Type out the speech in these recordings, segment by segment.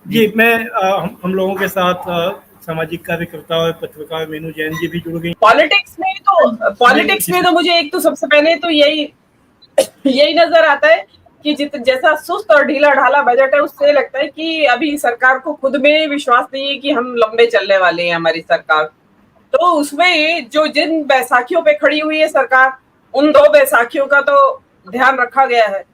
जी, मैं हम लोगों के साथ सामाजिक कार्यकर्ता और पत्रकार मीनू जैन जी भी जुड़ गई। पॉलिटिक्स में तो मुझे एक तो सबसे पहले तो यही यही नजर आता है कि जित जैसा सुस्त और ढीला ढाला बजट है, उससे लगता है कि अभी सरकार को खुद में विश्वास नहीं है कि हम लंबे चलने वाले हैं हमारी सरकार। तो उसमें जो जिन बैसाखियों पे खड़ी हुई है सरकार, उन दो बैसाखियों का तो ध्यान रखा गया है।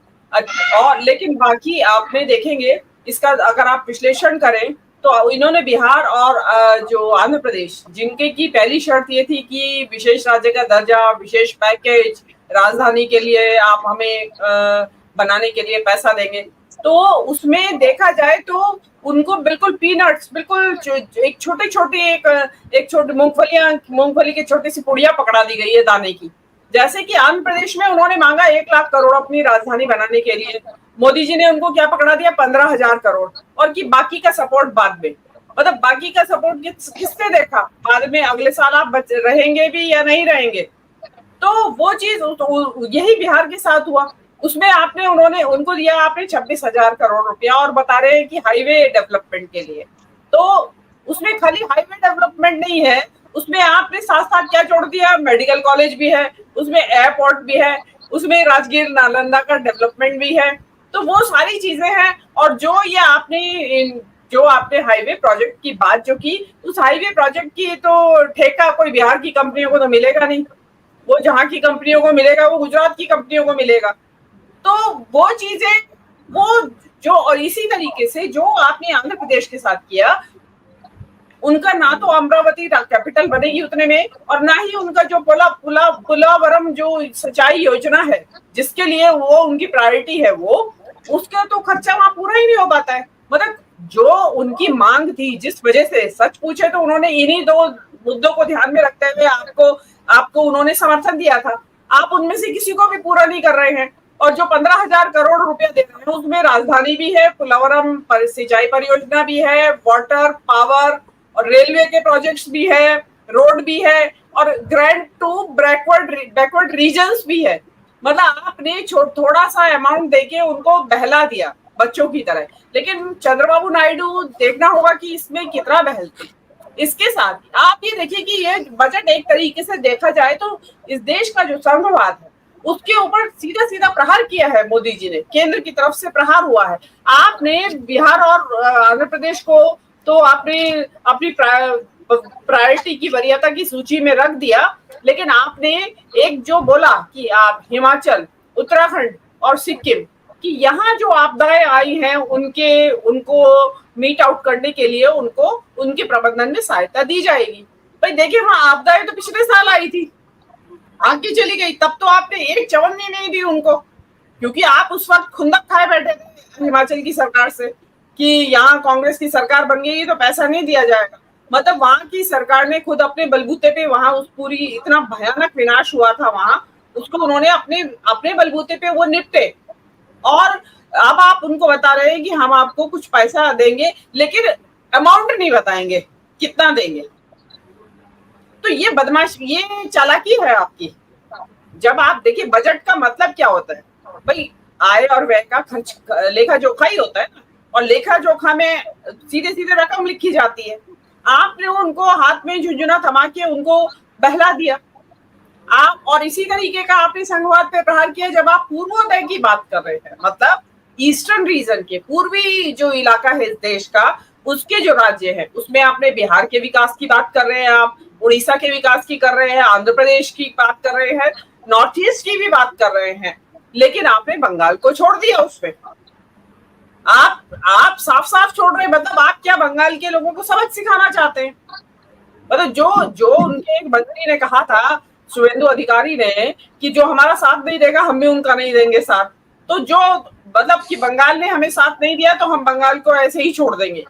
और लेकिन बाकी आपने देखेंगे, इसका अगर आप विश्लेषण करें तो इन्होंने बिहार और जो आंध्र प्रदेश, जिनके की पहली शर्त ये थी कि विशेष राज्य का दर्जा, विशेष पैकेज, राजधानी के लिए आप हमें बनाने के लिए पैसा देंगे, तो उसमें देखा जाए तो उनको बिल्कुल पीनट्स, बिल्कुल एक छोटे छोटे एक छोटी मूंगफली की छोटी सी पुड़िया पकड़ा दी गई है दाने की। जैसे कि आंध्र प्रदेश में उन्होंने मांगा 1 लाख करोड़ अपनी राजधानी बनाने के लिए, मोदी जी ने उनको क्या पकड़ा दिया, 15,000 करोड़, और कि बाकी का सपोर्ट बाद में। मतलब बाकी का सपोर्ट किसने देखा बाद में, अगले साल आप रहेंगे भी या नहीं रहेंगे। तो वो चीज तो यही बिहार के साथ हुआ। उसमें आपने उन्होंने उनको दिया आपने 26,000 करोड़ रुपया, और बता रहे हैं कि हाईवे डेवलपमेंट के लिए। तो उसमें खाली हाईवे डेवलपमेंट नहीं है, उसमें आपने साथ साथ क्या जोड़ दिया, मेडिकल कॉलेज भी है, उसमें एयरपोर्ट भी है, उसमें राजगीर नालंदा का डेवलपमेंट भी है। तो वो सारी चीजें हैं। और जो आपने हाईवे प्रोजेक्ट की बात जो की, उस हाईवे प्रोजेक्ट की तो ठेका कोई बिहार की कंपनियों को तो मिलेगा नहीं, वो जहां की कंपनियों को मिलेगा वो गुजरात की कंपनियों को मिलेगा। तो वो चीजें, वो जो, और इसी तरीके से जो आपने आंध्र प्रदेश के साथ किया, उनका ना तो अमरावती कैपिटल बनेगी उतने में, और ना ही उनका जो पुलावरम जो सिंचाई योजना है, जिसके लिए वो उनकी प्रायोरिटी है, वो उसका तो खर्चा वहां पूरा ही नहीं हो पाता है। मतलब जो उनकी मांग थी, जिस वजह से सच पूछे तो उन्होंने इन्हीं दो मुद्दों को ध्यान में रखते हुए आपको आपको उन्होंने समर्थन दिया था, आप उनमें से किसी को भी पूरा नहीं कर रहे हैं। और जो 15,000 करोड़ रुपया दे रहे हैं, उसमें राजधानी भी है, पुलावरम सिंचाई परियोजना भी है, वाटर पावर और रेलवे के प्रोजेक्ट्स भी है, रोड भी है, और ग्रांट टू बैकवर्ड रीजन्स भी है। मतलब आपने थोड़ा सा अमाउंट देके उनको बहला दिया बच्चों की तरह। लेकिन चंद्रबाबू नायडू, देखना होगा कि इसमें कितना बहलते। इसके साथ आप ये देखिए कि ये बजट एक तरीके से देखा जाए तो इस देश का जो संघवाद है, उसके ऊपर सीधा सीधा प्रहार किया है मोदी जी ने, केंद्र की तरफ से प्रहार हुआ है। आपने बिहार और आंध्र प्रदेश को तो आपने अपनी प्रायोरिटी की वरीयता की सूची में रख दिया, लेकिन आपने एक जो बोला कि आप हिमाचल, उत्तराखंड और सिक्किम कि यहाँ जो आपदाएं आई हैं उनको मीट आउट करने के लिए उनको उनके प्रबंधन में सहायता दी जाएगी। भाई देखिए, वहां आपदाएं तो पिछले साल आई थी, आगे चली गई, तब तो आपने एक चवन्नी नहीं दी उनको, क्योंकि आप उस वक्त खुंदक खाए बैठे थे हिमाचल की सरकार से कि यहाँ कांग्रेस की सरकार बन गई तो पैसा नहीं दिया जाएगा। मतलब वहां की सरकार ने खुद अपने बलबूते पे, वहां उस पूरी इतना भयानक विनाश हुआ था वहां, उसको उन्होंने अपने अपने बलबूते पे वो निपटे। और अब आप उनको बता रहे हैं कि हम आपको कुछ पैसा देंगे, लेकिन अमाउंट नहीं बताएंगे कितना देंगे। तो ये बदमाश, ये चालाकी है आपकी। जब आप देखिए बजट का मतलब क्या होता है, भाई आय और व्यय का खर्च लेखा जोखा ही होता है ना, और लेखा जोखा में सीधे सीधे रकम लिखी जाती है। आपने उनको हाथ में झुंझुना थमा के उनको बहला दिया। आप, और इसी तरीके का आपने संघवाद पे प्रहार किया जब आप पूर्वोदय की बात कर रहे हैं, मतलब ईस्टर्न रीजन के, पूर्वी जो इलाका है इस देश का, उसके जो राज्य है, उसमें आपने बिहार के विकास की बात कर रहे हैं, आप उड़ीसा के विकास की कर रहे हैं, आंध्र प्रदेश की बात कर रहे हैं, नॉर्थ ईस्ट की भी बात कर रहे हैं, लेकिन आपने बंगाल को छोड़ दिया उसमें। आप साफ साफ छोड़ रहे हैं। मतलब आप क्या बंगाल के लोगों को सबक सिखाना चाहते हैं? मतलब जो जो उनके एक मंत्री ने कहा था, शुभेंदु अधिकारी ने, कि जो हमारा साथ नहीं देगा हम भी उनका नहीं देंगे साथ। तो जो मतलब कि बंगाल ने हमें साथ नहीं दिया तो हम बंगाल को ऐसे ही छोड़ देंगे।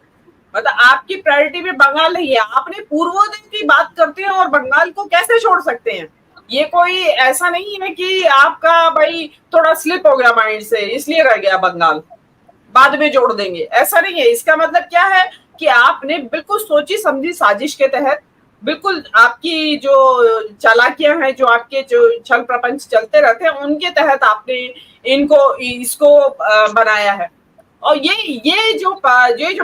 मतलब आपकी प्रायोरिटी में बंगाल नहीं है, आपने पूर्वोदय की बात करते हैं और बंगाल को कैसे छोड़ सकते हैं? ये कोई ऐसा नहीं है कि आपका भाई थोड़ा स्लिप हो गया माइंड से इसलिए रह गया बंगाल, बाद में जोड़ देंगे, ऐसा नहीं है। इसका मतलब क्या है कि आपने बिल्कुल सोची समझी साजिश के तहत, बिल्कुल आपकी जो चालाकियां हैं, जो आपके जो छल प्रपंच चलते रहते हैं, उनके तहत आपने इसको बनाया है। और ये जो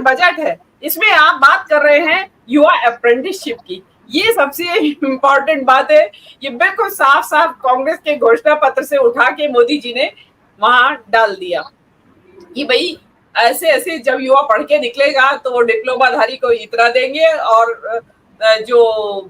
बजट है, इसमें आप बात कर रहे हैं युवा अप्रेंटिसशिप की। ये सबसे इम्पोर्टेंट बात है। ये बिल्कुल साफ साफ कांग्रेस के घोषणा पत्र से उठा के मोदी जी ने वहां डाल दिया कि भाई ऐसे ऐसे जब युवा पढ़ के निकलेगा तो वो डिप्लोमाधारी को इतना देंगे, और जो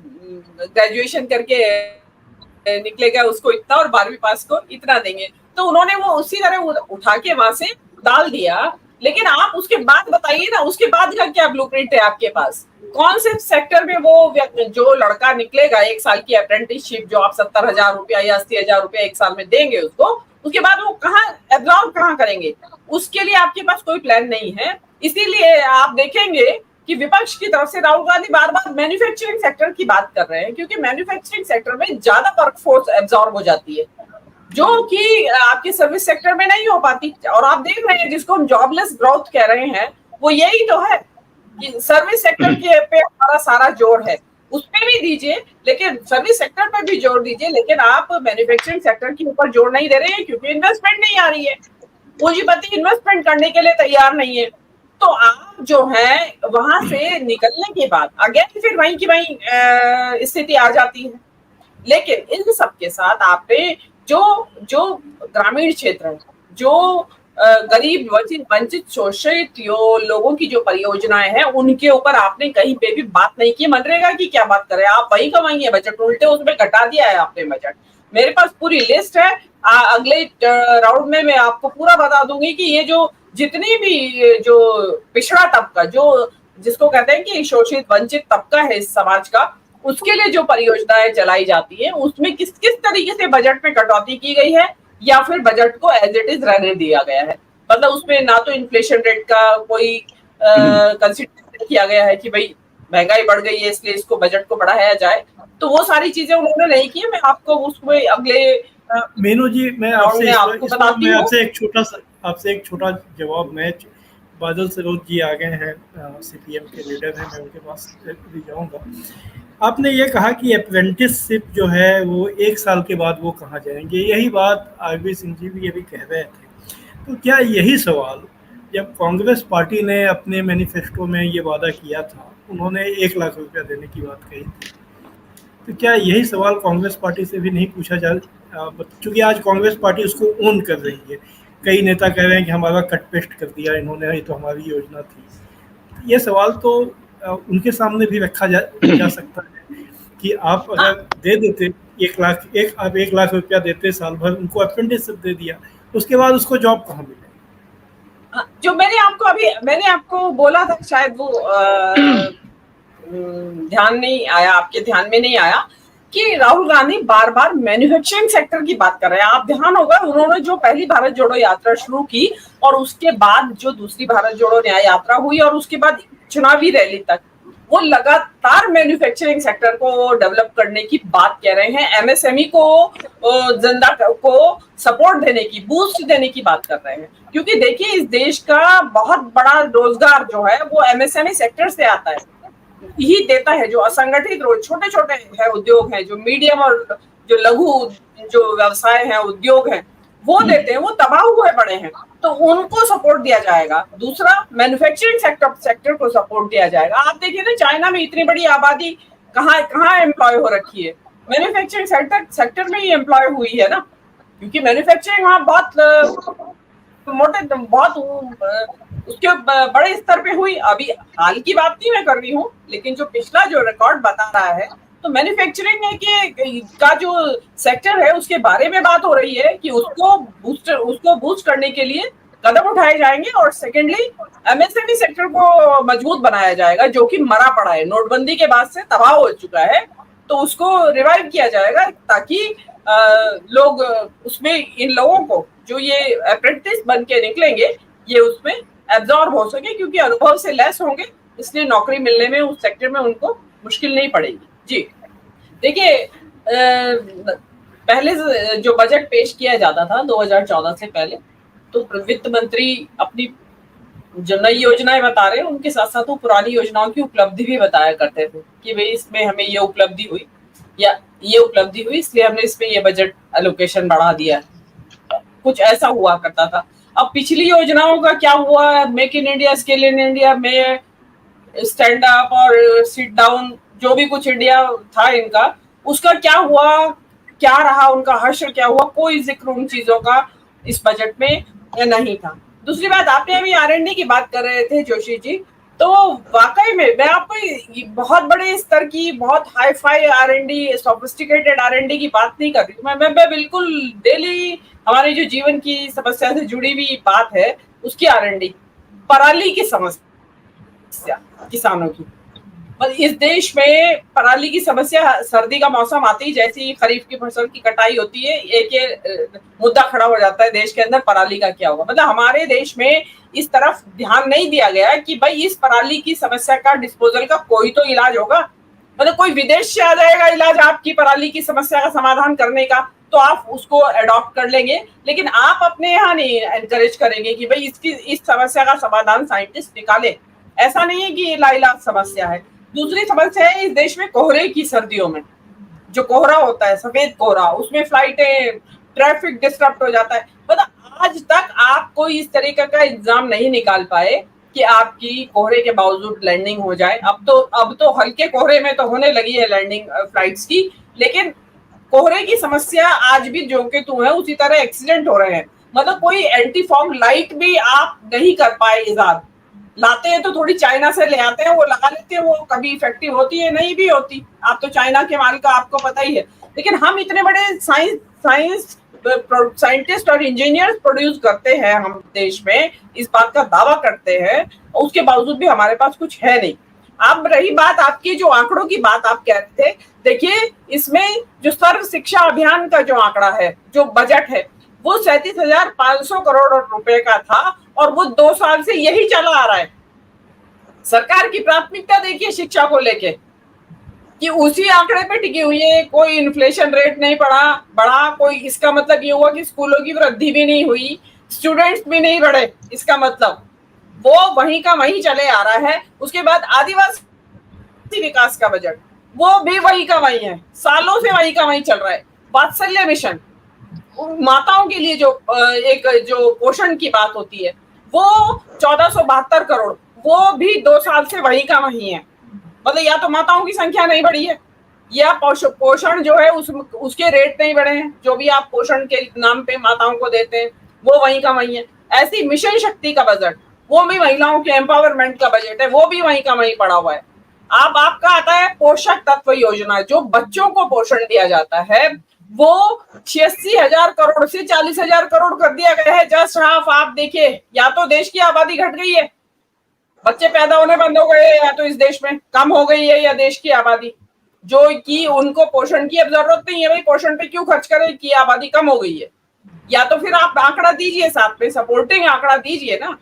ग्रेजुएशन करके निकलेगा उसको इतना, और 12वीं पास को इतना देंगे। तो उन्होंने वो उसी तरह उठा के वहां से डाल दिया। लेकिन आप उसके बाद बताइए ना, उसके बाद का क्या ब्लूप्रिंट है आपके पास? कौन से सेक्टर में वो जो लड़का निकलेगा 1 साल की अप्रेंटिसशिप, जो आप 70,000 रुपया या 80,000 रुपया 1 साल में देंगे उसको, उसके बाद वो कहाँ एब्जॉर्ब कहाँ करेंगे? उसके लिए आपके पास कोई प्लान नहीं है। इसीलिए आप देखेंगे कि विपक्ष की तरफ से राहुल गांधी बार बार मैन्युफैक्चरिंग सेक्टर की बात कर रहे हैं, क्योंकि मैन्युफैक्चरिंग सेक्टर में ज्यादा वर्कफोर्स एब्जॉर्ब हो जाती है, जो कि आपके सर्विस सेक्टर में नहीं हो पाती। और आप देख रहे हैं जिसको हम जॉबलेस ग्रोथ कह रहे हैं, वो यही तो है कि सर्विस सेक्टर के पे हमारा सारा जोर है। उस पे भी दीजिए, लेकिन सर्विस सेक्टर पे भी जोर दीजिए, लेकिन आप मैन्युफैक्चरिंग सेक्टर के ऊपर जोर नहीं दे रहे हैं, क्योंकि इन्वेस्टमेंट नहीं आ रही है, पूंजीपति इन्वेस्टमेंट करने के लिए तैयार नहीं है। तो आप जो है वहां से निकलने के बाद अगेन फिर वहीं की वहीं स्थिति आ जाती है। लेकिन इन सब के साथ आपने जो जो ग्रामीण क्षेत्र है, जो गरीब वंचित शोषित लोगों की जो परियोजनाएं हैं, उनके ऊपर आपने कहीं पे भी बात नहीं की। मनरेगा की क्या बात करें, आप वही कमाएंगे बजट, उल्टे उसमें घटा दिया है आपने बजट। मेरे पास पूरी लिस्ट है, अगले राउंड में मैं आपको पूरा बता दूंगी कि ये जो जितनी भी जो पिछड़ा तबका, जो जिसको कहते हैं कि शोषित वंचित तबका है इस समाज का, उसके लिए जो परियोजनाएं चलाई जाती है, उसमें किस किस तरीके से बजट में कटौती की गई है, या फिर बजट को एज इट इज रहने दिया गया है। मतलब उसमें ना तो इन्फ्लेशन रेट का कोई कंसिडरेशन किया गया है कि भाई महंगाई बढ़ गई है इसलिए इसको बजट को बढ़ाया जाए, तो वो सारी चीजें उन्होंने नहीं की। मैं आपको उसमें अगले मीनू जी, मैं बताती हूँ। आपसे एक छोटा जवाब, मैं बादल सरोज जी आ गए हैं, सीपीएम के लीडर हैं, मैं उनके पास भी जाऊंगा। आपने ये कहा कि अप्रेंटिसशिप जो है वो 1 साल के बाद वो कहाँ जाएंगे, यही बात आरबी सिंह जी भी अभी कह रहे थे। तो क्या यही सवाल जब कांग्रेस पार्टी ने अपने मैनिफेस्टो में ये वादा किया था, उन्होंने 1 लाख रुपया देने की बात कही थी, तो क्या यही सवाल कांग्रेस पार्टी से भी नहीं पूछा जाए? क्योंकि आज कांग्रेस पार्टी उसको ओन कर रही है, कई नेता कह रहे हैं कि हमारा कट पेस्ट कर दिया इन्होंने, ये तो हमारी योजना थी। ये सवाल तो उनके सामने भी रखा जा सकता है कि आप अगर दे देते 1 लाख रुपया देते साल भर, उनको अप्रेंटिसशिप दे दिया, उसके बाद उसको जॉब कहाँ मिले? जो मैंने आपको बोला था, शायद वो ध्यान नहीं आया, आपके ध्यान में नहीं आया कि राहुल गांधी बार बार मैन्युफैक्चरिंग सेक्टर की बात कर रहे हैं। आप ध्यान होगा उन्होंने जो पहली भारत जोड़ो यात्रा शुरू की, और उसके बाद जो दूसरी भारत जोड़ो न्याय यात्रा हुई, और उसके बाद चुनावी रैली तक, वो लगातार मैन्युफैक्चरिंग सेक्टर को डेवलप करने की बात कह रहे हैं। एमएसएमई को जनता को सपोर्ट देने की, बूस्ट देने की बात कर रहे हैं, क्योंकि देखिए इस देश का बहुत बड़ा रोजगार जो है वो एमएसएमई सेक्टर से आता है, ही देता है। जो असंगठित छोटे छोटे है उद्योग हैं, जो मीडियम और जो लघु जो व्यवसाय है, उद्योग हैं, वो देते हैं, वो तबाह हुए पड़े हैं, तो उनको सपोर्ट दिया जाएगा। दूसरा, मैन्युफैक्चरिंग सेक्टर को सपोर्ट दिया जाएगा। आप देखिए ना, चाइना में इतनी बड़ी आबादी कहाँ कहाँ एम्प्लॉय हो रखी है, मैन्युफैक्चरिंग सेक्टर में ही एम्प्लॉय हुई है ना, क्योंकि मैन्युफैक्चरिंग वहाँ बहुत उसके बड़े स्तर पे हुई। अभी हाल की बात नहीं मैं कर रही हूँ, लेकिन जो पिछला जो रिकॉर्ड बता रहा है, तो मैन्युफैक्चरिंग का जो सेक्टर है उसके बारे में बात हो रही है कि उसको बूस्ट करने के लिए कदम उठाए जाएंगे। और सेकेंडली, एमएसएमई सेक्टर को मजबूत बनाया जाएगा, जो कि मरा पड़ा है, नोटबंदी के बाद से तबाह हो चुका है, तो उसको रिवाइव किया जाएगा, ताकि लोग उसमें, इन लोगों को जो ये अप्रेंटिस बन के निकलेंगे, ये उसमें एब्जॉर्ब हो सके, क्योंकि अनुभव से लेस होंगे, इसलिए नौकरी मिलने में उस सेक्टर में उनको मुश्किल नहीं पड़ेगी। जी देखिए, पहले जो बजट पेश किया जाता था 2014 से पहले, तो वित्त मंत्री अपनी जो नई योजनाएं बता रहे हैं उनके साथ साथ वो पुरानी योजनाओं की उपलब्धि भी बताया करते थे कि भाई इसमें हमें ये उपलब्धि हुई या ये उपलब्धि हुई, इसलिए हमने इसमें ये बजट एलोकेशन बढ़ा दिया, कुछ ऐसा हुआ करता था। अब पिछली योजनाओं का क्या हुआ, make in India, skill in India में, स्टैंड अप और सिट डाउन, जो भी कुछ इंडिया था इनका, उसका क्या हुआ, क्या रहा उनका हश्र, क्या हुआ, कोई जिक्र उन चीजों का इस बजट में नहीं था। दूसरी बात, आपने अभी R&D की बात कर रहे थे जोशी जी, तो वाकई में मैं आपको बहुत बड़े स्तर की, बहुत hi fi R&D, sophisticated R&D की बात नहीं कर रही हूँ। मैं बिल्कुल डेली हमारे जो जीवन की समस्या से जुड़ी हुई बात है उसकी R&D। पराली की समस्या किसानों की, इस देश में पराली की समस्या, सर्दी का मौसम आते ही जैसे ही खरीफ की फसल की कटाई होती है, एक ये मुद्दा खड़ा हो जाता है देश के अंदर, पराली का क्या होगा। मतलब हमारे देश में इस तरफ ध्यान नहीं दिया गया कि भाई इस पराली की समस्या का डिस्पोजल का कोई तो इलाज होगा। मतलब कोई विदेश से आ जाएगा इलाज आपकी पराली की समस्या का समाधान करने का, तो आप उसको अडॉप्ट कर लेंगे, लेकिन आप अपने यहाँ नहीं एनकरेज करेंगे कि भाई इसकी इस समस्या का समाधान साइंटिस्ट निकाले। ऐसा नहीं है कि ये लाइलाज समस्या है। दूसरी समस्या है इस देश में कोहरे की, सर्दियों में जो कोहरा होता है, सफेद कोहरा, उसमें फ्लाइटें, ट्रैफिक डिस्टर्ब हो जाता है। मतलब आज तक आप कोई इस तरीके का इंतजाम नहीं निकाल पाए कि आपकी कोहरे के बावजूद लैंडिंग हो जाए। अब तो हल्के कोहरे में तो होने लगी है लैंडिंग फ्लाइट्स की, लेकिन कोहरे की समस्या आज भी जो के तू है, उसी तरह एक्सीडेंट हो रहे हैं। मतलब कोई एंटी फॉग लाइट भी आप नहीं कर पाए इजाद, लाते हैं तो थोड़ी चाइना से ले आते हैं, वो लगा लेते हैं, वो कभी इफेक्टिव होती है, नहीं भी होती। आप तो चाइना के माल का आपको पता ही है। लेकिन हम इतने बड़े साइंटिस्ट और इंजीनियर्स प्रोड्यूस करते हैं हम देश में, इस बात का दावा करते हैं, उसके बावजूद भी हमारे पास कुछ है नहीं। अब रही बात आपकी जो आंकड़ों की बात आप कह रहे थे, देखिए इसमें जो सर्व शिक्षा अभियान का जो आंकड़ा है, जो बजट है, वो 37,500 करोड़ रुपए का था और वो 2 साल से यही चला आ रहा है। सरकार की प्राथमिकता देखिए शिक्षा को लेके कि उसी आंकड़े पे टिकी हुई है, कोई इन्फ्लेशन रेट नहीं बढ़ा, कोई, इसका मतलब ये हुआ कि स्कूलों की वृद्धि भी नहीं हुई, स्टूडेंट्स भी नहीं बढ़े, इसका मतलब वो वहीं का वहीं चले आ रहा है। उसके बाद आदिवासी विकास का बजट, वो भी वही का वही है, सालों से वही का वही चल रहा है। वात्सल्य मिशन, माताओं के लिए जो पोषण की बात होती है, वो 1472 करोड़, वो भी 2 साल से वही का वही है। मतलब या तो माताओं की संख्या नहीं बढ़ी है, या पोषण जो है उसके रेट नहीं बढ़े हैं, जो भी आप पोषण के नाम पे माताओं को देते हैं वो वही का वही है। ऐसी मिशन शक्ति का बजट, वो भी महिलाओं के एम्पावरमेंट का बजट है, वो भी वही का वही पड़ा हुआ है। आपका आता है पोषक तत्व योजना, जो बच्चों को पोषण दिया जाता है, वो 86,000 करोड़ से 40,000 करोड़ कर दिया गया है। Just half. आप देखिए, या तो देश की आबादी घट गई है, बच्चे पैदा होने बंद हो गए, या तो इस देश में कम हो गई है, या देश की आबादी जो कि उनको पोषण की अब जरूरत नहीं है, भाई पोषण पे क्यों खर्च करें कि आबादी कम हो गई है। या तो फिर आप आंकड़ा दीजिए, साथ में सपोर्टिंग आंकड़ा दीजिए ना,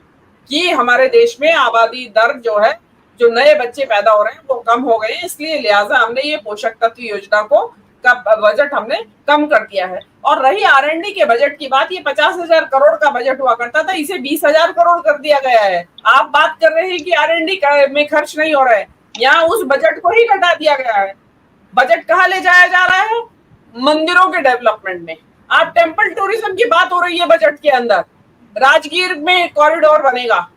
कि हमारे देश में आबादी दर जो है, जो नए बच्चे पैदा हो रहे हैं वो कम हो गए हैं, इसलिए लिहाजा हमने ये पोषक तत्व योजना को का बजट हमने कम कर दिया है। और रही R&D के बजट की बात, ये 50,000 करोड़ का बजट हुआ करता था, इसे 20,000 करोड़ कर दिया गया है। आप बात कर रहे हैं कि R&D में खर्च नहीं हो रहा है, यहाँ उस बजट को ही घटा दिया गया है। बजट कहाँ ले जाया जा रहा है? मंदिरों के डेवलपमेंट में। आप टेम्पल टूरिज्म की बात हो रही है बजट के अंदर, राजगीर में कॉरिडोर बनेगा,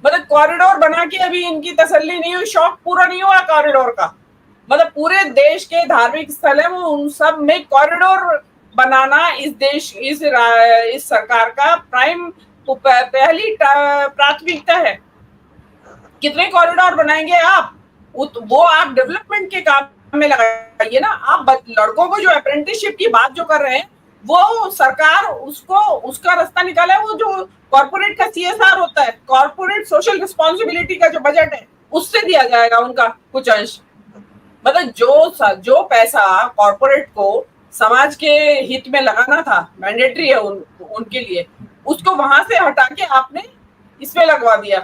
मतलब कॉरिडोर बना के अभी इनकी तसल्ली नहीं हुई, शौक पूरा नहीं हुआ कॉरिडोर का। मतलब पूरे देश के धार्मिक स्थल है, वो उन सब में कॉरिडोर बनाना इस सरकार का पहली प्राथमिकता है। कितने कॉरिडोर बनाएंगे आप? वो आप डेवलपमेंट के काम में लगाइए ना। आप लड़कों को जो अप्रेंटिसशिप की बात जो कर रहे हैं, वो सरकार उसका रास्ता निकाला है। वो जो कॉर्पोरेट का CSR होता है, कॉर्पोरेट सोशल रिस्पॉन्सिबिलिटी का जो बजट है, उससे दिया जाएगा उनका कुछ अंश। मतलब जो पैसा कॉर्पोरेट को समाज के हित में लगाना था, मैंडेटरी है उनके लिए, उसको वहां से हटा के आपने इसमें लगवा दिया,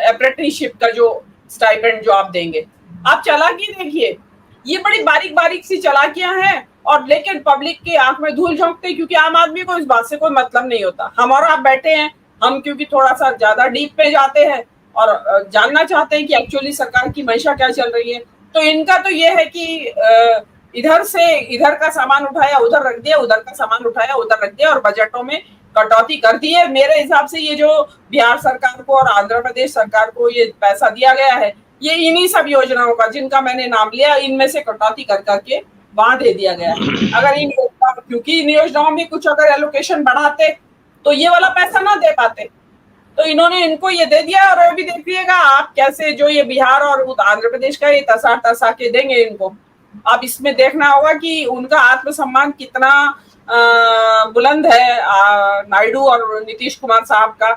अप्रेंटिसशिप का जो स्टाइपेंड जो आप देंगे। आप चालाकी देखिए, ये बड़ी बारीक बारीक सी चालाकियां हैं, और लेकिन पब्लिक की आंख में धूल झोंकते, क्योंकि आम आदमी को इस बात से कोई मतलब नहीं होता। हम और आप बैठे हैं, हम क्योंकि थोड़ा सा ज्यादा डीप में जाते हैं और जानना चाहते हैं कि एक्चुअली सरकार की मंशा क्या चल रही है। तो इनका तो ये है कि इधर का सामान उठाया उधर रख दिया, उधर का सामान उठाया उधर रख दिया, और बजटों में कटौती कर दी है। मेरे हिसाब से ये जो बिहार सरकार को और आंध्र प्रदेश सरकार को ये पैसा दिया गया है, ये इन्हीं सब योजनाओं का, जिनका मैंने नाम लिया, इनमें से कटौती कर करके वहां दे दिया गया है। अगर इन क्योंकि इन योजनाओं में कुछ अगर एलोकेशन बढ़ाते तो ये वाला पैसा ना दे पाते, तो इन्होंने इनको ये दे दिया। और अभी देखिएगा आप कैसे जो ये बिहार और आंध्र प्रदेश का ये तसा के देंगे इनको। अब इसमें देखना होगा कि उनका आत्मसम्मान कितना बुलंद है, नायडू और नीतीश कुमार साहब का,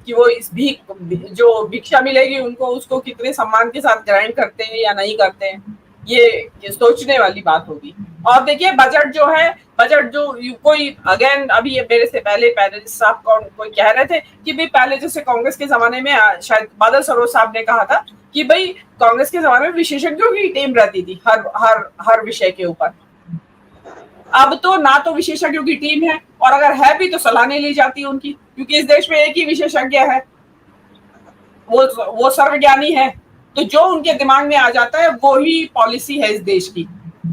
कि वो इस जो भिक्षा मिलेगी उनको, उसको कितने सम्मान के साथ ग्रहण करते हैं या नहीं करते हैं, ये सोचने वाली बात होगी। और देखिए बजट जो है, बजट जो कोई अगेन अभी ये मेरे से पहले पैनलिस्ट साहब कोई कह रहे थे कि भाई पहले जैसे कांग्रेस के जमाने में, शायद बादल सरोज साहब ने कहा था कि भाई कांग्रेस के जमाने में विशेषज्ञों की टीम रहती थी हर विषय के ऊपर। अब तो ना तो विशेषज्ञों की टीम है, और अगर है भी तो सलाह नहीं ली जाती उनकी, क्योंकि इस देश में एक ही विशेषज्ञ है, वो सर्वज्ञानी है। तो जो उनके दिमाग में आ जाता है वो ही पॉलिसी है इस देश की,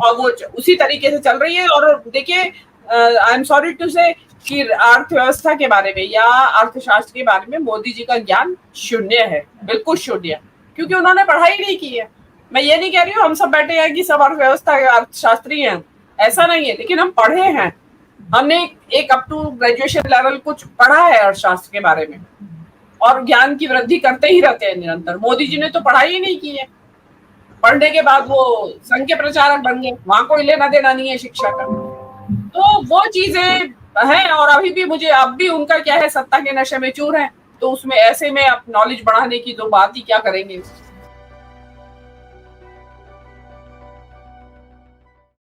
और वो उसी तरीके से चल रही है। और देखिए आई एम सॉरी टू से कि अर्थव्यवस्था के बारे में या अर्थशास्त्र के बारे में मोदी जी का ज्ञान शून्य है, बिल्कुल शून्य, क्योंकि उन्होंने पढ़ाई नहीं की है। मैं ये नहीं कह रही हूँ हम सब बैठे हैं कि सब अर्थव्यवस्था के अर्थशास्त्री हैं, ऐसा नहीं है, लेकिन हम पढ़े हैं, हमने एक अप टू ग्रेजुएशन लेवल कुछ पढ़ा है अर्थशास्त्र के बारे में, और ज्ञान की वृद्धि करते ही रहते हैं निरंतर। मोदी जी ने तो पढ़ाई ही नहीं की है, पढ़ने के बाद वो संघ के प्रचारक बन गए, वहां कोई लेना देना नहीं है शिक्षा का। तो वो चीजें हैं, और अभी भी मुझे, अब भी उनका क्या है, सत्ता के नशे में चूर है, तो उसमें ऐसे में आप नॉलेज बढ़ाने की तो बात ही क्या करेंगे।